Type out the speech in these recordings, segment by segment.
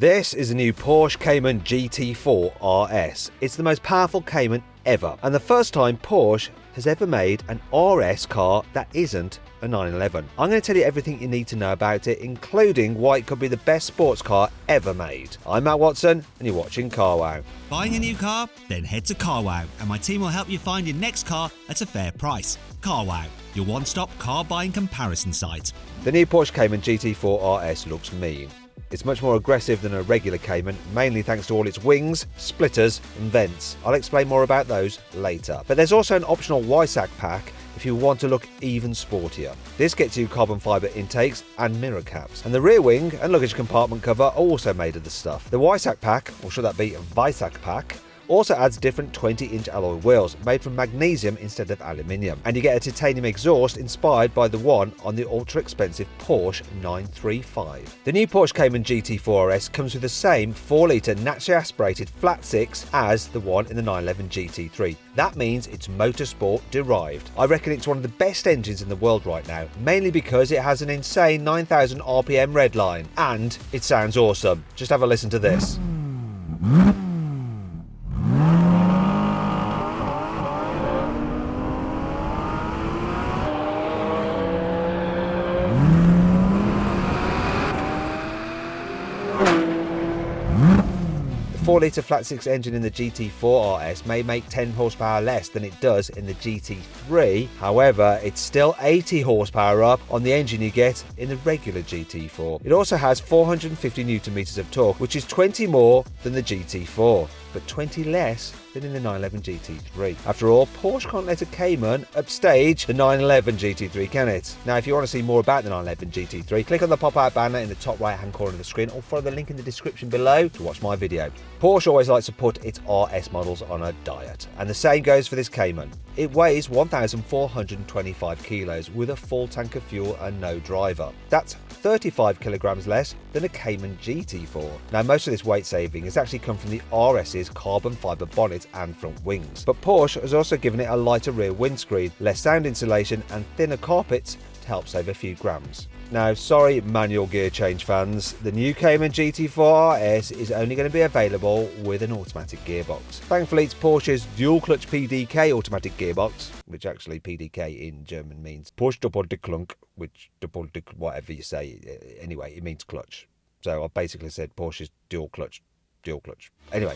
This is the new Porsche Cayman GT4 RS. It's the most powerful Cayman ever, and the first time Porsche has ever made an RS car that isn't a 911. I'm going to tell you everything you need to know about it, including why it could be the best sports car ever made. I'm Matt Watson, and you're watching Carwow. Buying a new car? Then head to Carwow, and my team will help you find your next car at a fair price. Carwow, your one-stop car buying comparison site. The new Porsche Cayman GT4 RS looks mean. It's much more aggressive than a regular Cayman, mainly thanks to all its wings, splitters and vents. I'll explain more about those later. But there's also an optional Y-Sack pack if you want to look even sportier. This gets you carbon fibre intakes and mirror caps. And the rear wing and luggage compartment cover are also made of the stuff. The Y-Sack pack, or should that be Visac pack, also adds different 20-inch alloy wheels made from magnesium instead of aluminium, and you get a titanium exhaust inspired by the one on the ultra-expensive Porsche 935. The new Porsche Cayman GT4 RS comes with the same 4-litre naturally aspirated flat 6 as the one in the 911 GT3. That means it's motorsport derived. I reckon it's one of the best engines in the world right now, mainly because it has an insane 9,000 RPM redline, and it sounds awesome. Just have a listen to this. The 4-litre flat 6 engine in the GT4 RS may make 10 horsepower less than it does in the GT3, however it's still 80 horsepower up on the engine you get in the regular GT4. It also has 450 Nm of torque, which is 20 more than the GT4, but 20 less than in the 911 GT3. After all, Porsche can't let a Cayman upstage the 911 GT3, can it? Now, if you want to see more about the 911 GT3, click on the pop-out banner in the top right-hand corner of the screen, or follow the link in the description below to watch my video. Porsche always likes to put its RS models on a diet, and the same goes for this Cayman. It weighs 1,425 kilos with a full tank of fuel and no driver. That's 35 kilograms less than a Cayman GT4. Now, most of this weight saving has actually come from the RS's carbon fibre bonnet and front wings, but Porsche has also given it a lighter rear windscreen, less sound insulation and thinner carpets to help save a few grams. Now, sorry manual gear change fans, the new Cayman GT4 RS is only going to be available with an automatic gearbox. Thankfully, it's Porsche's dual clutch PDK automatic gearbox, which actually PDK in German means Push Doppeldeklunk, which whatever you say, anyway, it means clutch. So I've basically said Porsche's dual clutch. Anyway,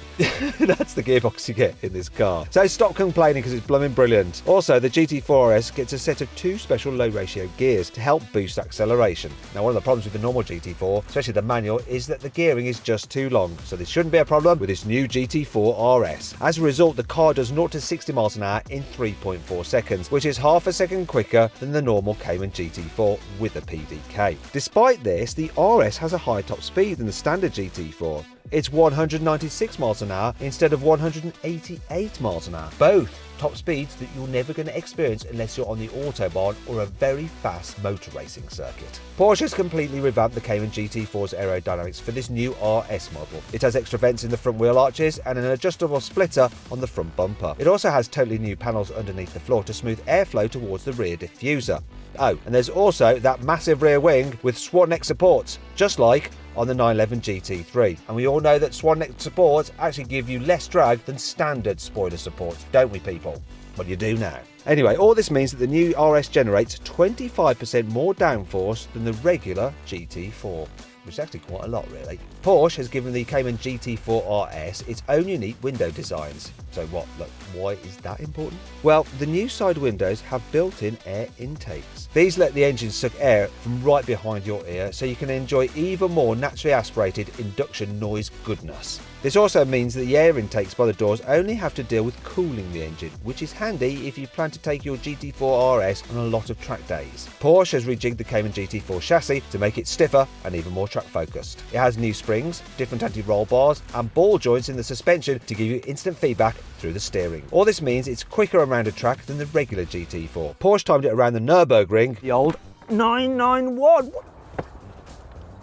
that's the gearbox you get in this car. So stop complaining because it's blooming brilliant. Also, the GT4 RS gets a set of 2 special low ratio gears to help boost acceleration. Now, one of the problems with the normal GT4, especially the manual, is that the gearing is just too long. So this shouldn't be a problem with this new GT4 RS. As a result, the car does 0 to 60 miles an hour in 3.4 seconds, which is half a second quicker than the normal Cayman GT4 with a PDK. Despite this, the RS has a higher top speed than the standard GT4. It's 196 miles an hour instead of 188 miles an hour. Both top speeds that you're never going to experience unless you're on the Autobahn or a very fast motor racing circuit. Porsche has completely revamped the Cayman GT4's aerodynamics for this new RS model. It has extra vents in the front wheel arches and an adjustable splitter on the front bumper. It also has totally new panels underneath the floor to smooth airflow towards the rear diffuser. Oh, and there's also that massive rear wing with swan neck supports, just like on the 911 GT3. And we all know that swan neck supports actually give you less drag than standard spoiler supports, don't we, people? Well, you do now. Anyway, all this means that the new RS generates 25% more downforce than the regular GT4, which is actually quite a lot, really. Porsche has given the Cayman GT4 RS its own unique window designs. So what, look, why is that important? Well, the new side windows have built-in air intakes. These let the engine suck air from right behind your ear, so you can enjoy even more naturally aspirated induction noise goodness. This also means that the air intakes by the doors only have to deal with cooling the engine, which is handy if you plan to take your GT4 RS on a lot of track days. Porsche has rejigged the Cayman GT4 chassis to make it stiffer and even more track focused. It has new springs, different anti-roll bars and ball joints in the suspension to give you instant feedback through the steering. All this means it's quicker around a track than the regular GT4. Porsche timed it around the Nürburgring, the old 991.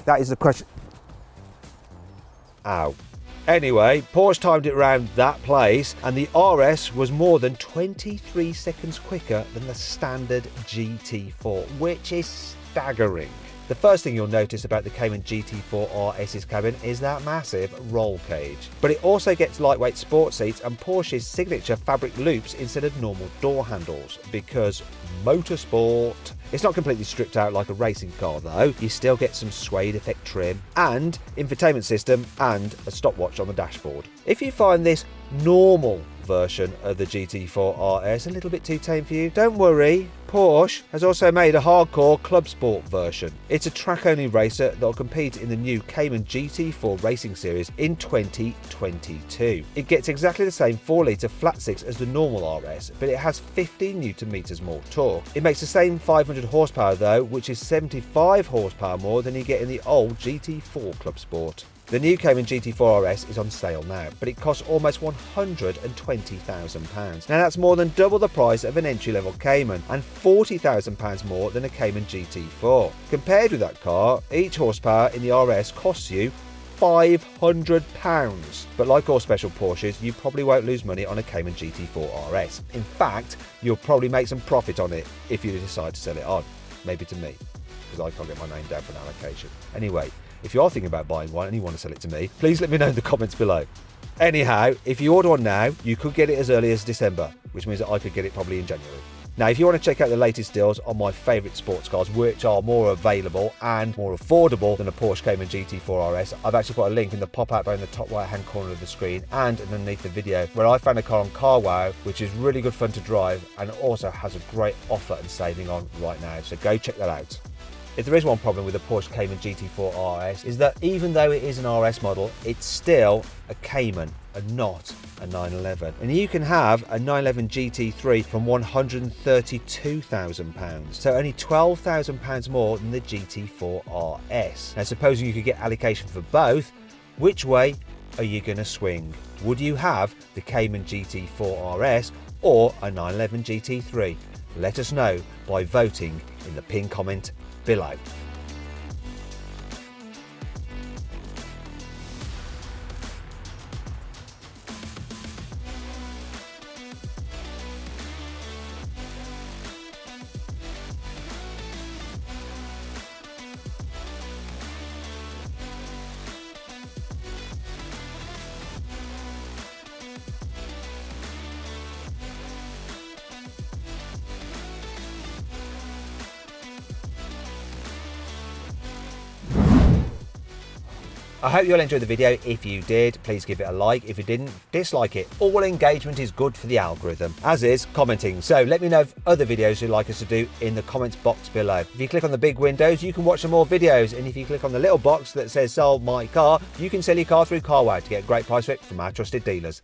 That is the question. Ow. Anyway, Porsche timed it around that place, and the RS was more than 23 seconds quicker than the standard GT4, which is staggering. The first thing you'll notice about the Cayman GT4 RS's cabin is that massive roll cage. But it also gets lightweight sport seats and Porsche's signature fabric loops instead of normal door handles, because motorsport. It's not completely stripped out like a racing car though. You still get some suede effect trim and infotainment system and a stopwatch on the dashboard. If you find this normal version of the GT4 RS a little bit too tame for you, don't worry. Porsche has also made a hardcore Clubsport version. It's a track-only racer that will compete in the new Cayman GT4 Racing Series in 2022. It gets exactly the same 4-litre flat six as the normal RS, but it has 15 Nm more torque. It makes the same 500 horsepower though, which is 75 horsepower more than you get in the old GT4 Clubsport. The new Cayman GT4 RS is on sale now, but it costs almost £120,000. Now that's more than double the price of an entry-level Cayman and £40,000 more than a Cayman GT4. Compared with that car, each horsepower in the RS costs you £500. But like all special Porsches, you probably won't lose money on a Cayman GT4 RS. In fact, you'll probably make some profit on it if you decide to sell it on. Maybe to me, because I can't get my name down for an allocation. Anyway, if you are thinking about buying one and you want to sell it to me, please let me know in the comments below. Anyhow, if you order one now, you could get it as early as December, which means that I could get it probably in January. Now, if you want to check out the latest deals on my favourite sports cars, which are more available and more affordable than a Porsche Cayman GT4 RS, I've actually put a link in the pop-out bar in the top right-hand corner of the screen and underneath the video, where I found a car on Carwow, which is really good fun to drive and also has a great offer and saving on right now. So go check that out. If there is one problem with the Porsche Cayman GT4 RS, is that even though it is an RS model, it's still a Cayman and not a 911. And you can have a 911 GT3 from £132,000, so only £12,000 more than the GT4 RS. Now, supposing you could get allocation for both, which way are you going to swing? Would you have the Cayman GT4 RS or a 911 GT3? Let us know by voting in the pinned comment below. I hope you all enjoyed the video. If you did, please give it a like. If you didn't, dislike it. All engagement is good for the algorithm, as is commenting. So let me know of other videos you'd like us to do in the comments box below. If you click on the big windows, you can watch some more videos. And if you click on the little box that says sell my car, you can sell your car through Carwow to get a great price for it from our trusted dealers.